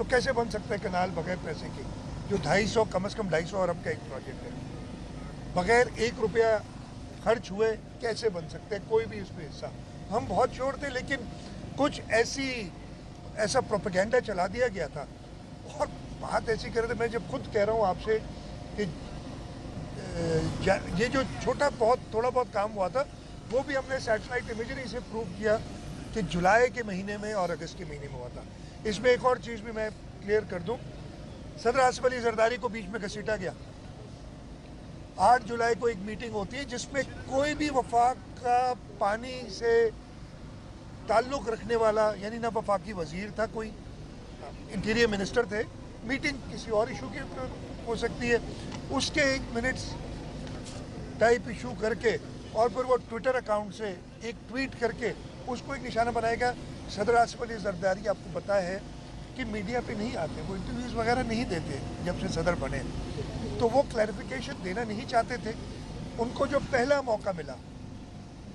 तो कैसे बन सकता है कनाल बगैर पैसे के, जो 250 कम से कम 250 अरब का एक प्रोजेक्ट है, बगैर 1 रुपया खर्च हुए कैसे बन सकते हैं कोई भी इसमें हिस्सा। हम बहुत श्योर थे, लेकिन कुछ ऐसा प्रोपेगेंडा चला दिया गया था और बात ऐसी कर रहे थे। मैं जब खुद कह रहा हूँ आपसे कि ये जो थोड़ा बहुत काम हुआ था, वो भी हमने सैटेलाइट इमेजरी से प्रूव किया कि जुलाई के महीने में और अगस्त के महीने में हुआ था। इसमें एक और चीज़ भी मैं क्लियर कर दूं, सदर आसिफ अली जरदारी को बीच में घसीटा गया। 8 जुलाई को एक मीटिंग होती है जिसमें कोई भी वफाक का पानी से ताल्लुक़ रखने वाला, यानी ना वफाकी वजीर था, कोई इंटीरियर मिनिस्टर थे, मीटिंग किसी और इशू की हो सकती है, उसके 1 मिनट्स टाइप इशू करके और फिर वो ट्विटर अकाउंट से एक ट्वीट करके उसको एक निशाना बनाएगा। सदर आसिफ अली जरदारी आपको पता है कि मीडिया पे नहीं आते, वो इंटरव्यूज़ वगैरह नहीं देते जब से सदर बने, तो वो क्लैरिफिकेशन देना नहीं चाहते थे। उनको जो पहला मौका मिला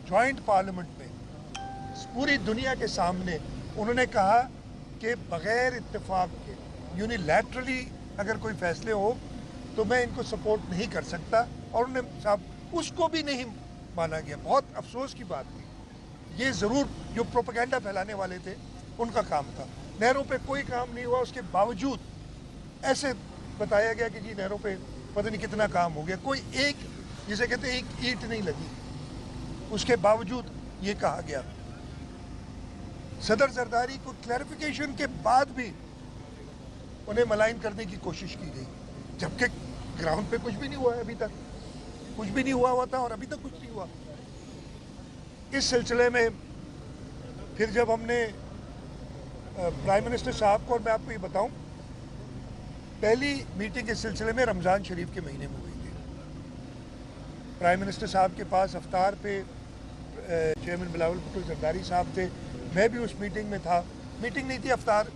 जॉइंट पार्लियामेंट में पूरी दुनिया के सामने, उन्होंने कहा कि बग़ैर इत्तेफाक के यूनिलैटरली अगर कोई फैसले हो तो मैं इनको सपोर्ट नहीं कर सकता, और उन्होंने साहब उसको भी नहीं माना गया। बहुत अफसोस की बात थी। ये ज़रूर जो प्रोपेगेंडा फैलाने वाले थे उनका काम था। नहरों पे कोई काम नहीं हुआ, उसके बावजूद ऐसे बताया गया कि जी नहरों पे पता नहीं कितना काम हो गया, कोई एक जिसे कहते हैं एक ईंट नहीं लगी, उसके बावजूद ये कहा गया। सदर जरदारी को क्लैरिफिकेशन के बाद भी उन्हें मलाइन करने की कोशिश की गई, जबकि ग्राउंड पे कुछ भी नहीं हुआ है, अभी तक कुछ भी नहीं हुआ था और अभी तक कुछ नहीं हुआ। इस सिलसिले में फिर जब हमने प्राइम मिनिस्टर साहब को, और मैं आपको ये बताऊं, पहली मीटिंग इस सिलसिले में रमज़ान शरीफ के महीने में हुई थी। प्राइम मिनिस्टर साहब के पास अफ्तार पे चेयरमैन बिलावल भुट्टो जरदारी साहब थे, मैं भी उस मीटिंग में था। मीटिंग नहीं थी, अफ्तार,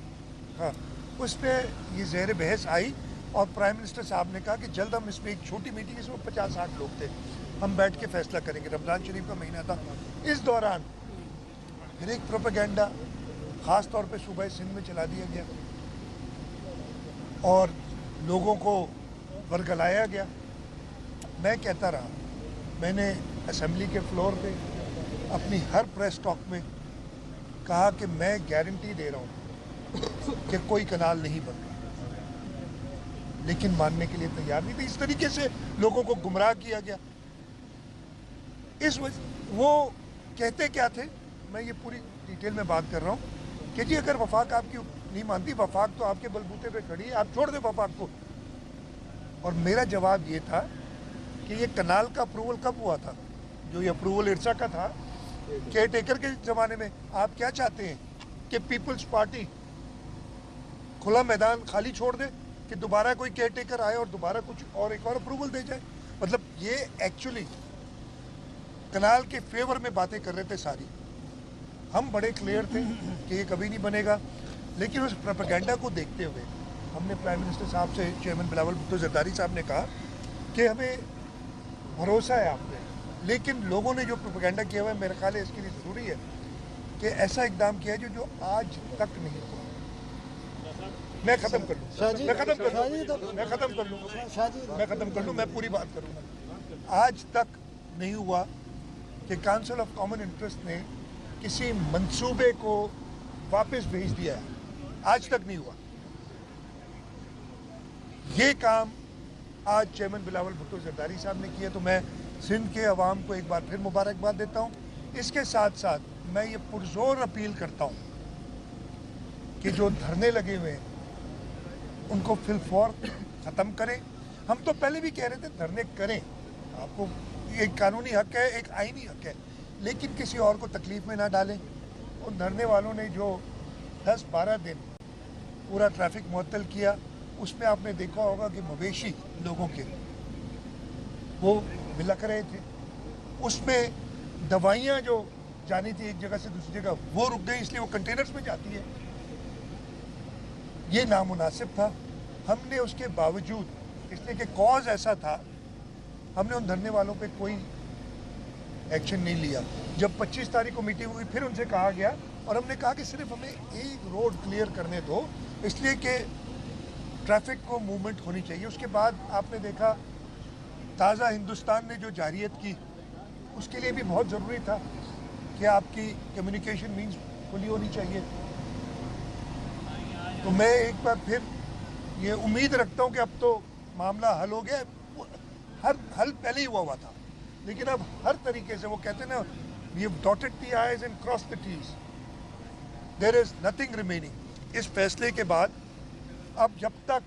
हाँ, उस पर ये ज़ेर बहस आई और प्राइम मिनिस्टर साहब ने कहा कि जल्द हम इसमें एक छोटी मीटिंग, इसमें 50-60 लोग थे, हम बैठ के फैसला करेंगे। रमज़ान शरीफ का महीना था। इस दौरान फिर एक प्रोपेगेंडा ख़ास तौर पे सूबा सिंध में चला दिया गया और लोगों को वर्गलाया गया। मैं कहता रहा, मैंने असेंबली के फ्लोर पे अपनी हर प्रेस टॉक में कहा कि मैं गारंटी दे रहा हूँ कि कोई कनाल नहीं बन रहा, लेकिन मानने के लिए तैयार नहीं थे। इस तरीके से लोगों को गुमराह किया गया। इस वजह वो कहते क्या थे, मैं ये पूरी डिटेल में बात कर रहा हूँ कि जी अगर वफाक आपकी नहीं मानती, वफाक तो आपके बलबूते पे खड़ी है, आप छोड़ दें वफाक को। और मेरा जवाब ये था कि ये कनाल का अप्रूवल कब हुआ था? जो ये अप्रूवल इरसा का था, केयर टेकर के ज़माने में। आप क्या चाहते हैं कि पीपल्स पार्टी खुला मैदान खाली छोड़ दे कि दोबारा कोई केयर टेकर आए और दोबारा कुछ और एक और अप्रूवल दे जाए? मतलब ये एक्चुअली कनाल के फेवर में बातें कर रहे थे सारी। हम बड़े क्लियर थे कि ये कभी नहीं बनेगा, लेकिन उस प्रोपेगेंडा को देखते हुए हमने प्राइम मिनिस्टर साहब से, चेयरमैन बिलावल भुट्टो जरदारी साहब ने कहा कि हमें भरोसा है आप पे, लेकिन लोगों ने जो प्रोपेगेंडा किया हुआ है, मेरा ख्याल है इसके लिए ज़रूरी है कि ऐसा इकदाम किया है जो आज तक नहीं हुआ। मैं ख़त्म कर लूँ, मैं पूरी बात करूँगा। आज तक नहीं हुआ कि काउंसिल ऑफ कॉमन इंटरेस्ट ने किसी मंसूबे को वापस भेज दिया है, आज तक नहीं हुआ। ये काम आज चेयरमैन बिलावल भुट्टो जरदारी साहब ने किया, तो मैं सिंध के अवाम को एक बार फिर मुबारकबाद देता हूँ। इसके साथ साथ मैं ये पुरजोर अपील करता हूँ कि जो धरने लगे हुए हैं उनको फिलफौर ख़त्म करें। हम तो पहले भी कह रहे थे धरने करें, आपको एक कानूनी हक है, एक आईनी हक है, लेकिन किसी और को तकलीफ़ में ना डालें। उन धरने वालों ने जो 10-12 दिन पूरा ट्रैफिक मुअत्तल किया, उसमें आपने देखा होगा कि मवेशी लोगों के वो बिलख रहे थे, उसमें दवाइयाँ जो जानी थी एक जगह से दूसरी जगह वो रुक गई, इसलिए वो कंटेनर्स में जाती है। ये नामुनासिब था। हमने उसके बावजूद, इसलिए कि कॉज ऐसा था, हमने उन धरने वालों पे कोई एक्शन नहीं लिया। जब 25 तारीख को मीटिंग हुई फिर उनसे कहा गया और हमने कहा कि सिर्फ हमें एक रोड क्लियर करने दो, इसलिए कि ट्रैफिक को मूवमेंट होनी चाहिए। उसके बाद आपने देखा ताज़ा हिंदुस्तान ने जो जारियत की, उसके लिए भी बहुत ज़रूरी था कि आपकी कम्युनिकेशन मीन्स खुली होनी चाहिए। तो मैं एक बार फिर ये उम्मीद रखता हूँ कि अब तो मामला हल हो गया। हल पहले ही हुआ था, लेकिन अब हर तरीके से, वो कहते हैं ना, we have dotted the i's and cross the t's, there is nothing remaining. इस फैसले के बाद अब जब तक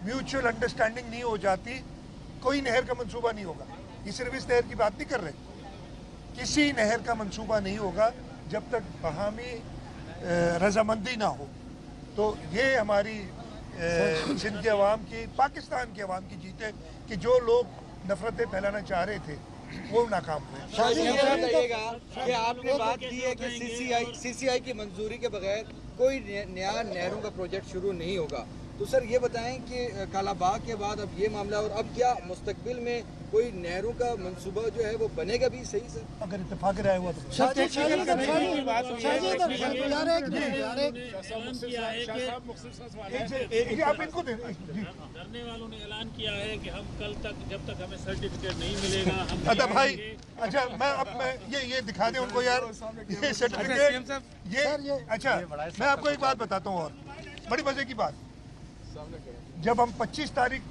म्यूचुअल अंडरस्टैंडिंग नहीं हो जाती, कोई नहर का मंसूबा नहीं होगा। ये सिर्फ इस नहर की बात नहीं कर रहे, किसी नहर का मंसूबा नहीं होगा जब तक बाहमी रजामंदी ना हो। तो ये हमारी सिंध के अवाम की, पाकिस्तान के अवाम की जीत है कि जो लोग नफरतें फैलाना चाह रहे थे वो नाकाम हुए। बताइएगा कि आपने बात की है कि सीसीआई की मंजूरी के बगैर कोई नया नहरों का प्रोजेक्ट शुरू नहीं होगा, तो सर ये बताएं कि कालाबाग के बाद अब ये मामला, और अब क्या मुस्तकबिल में कोई नहरों का मंसूबा जो है वो बनेगा भी? सही सर, अगर इत्तेफाक राय हुआ तो आप इनको दे। धरने वालों ने ऐलान किया है कि हम कल तक, जब तक हमें सर्टिफिकेट नहीं मिलेगा, हम अच्छा भाई, अच्छा मैं ये दिखा दें उनको यार, ये सर्टिफिकेट, ये अच्छा मैं आपको एक बात बताता हूँ और बड़ी मजे की बात। जब हम 25 तारीख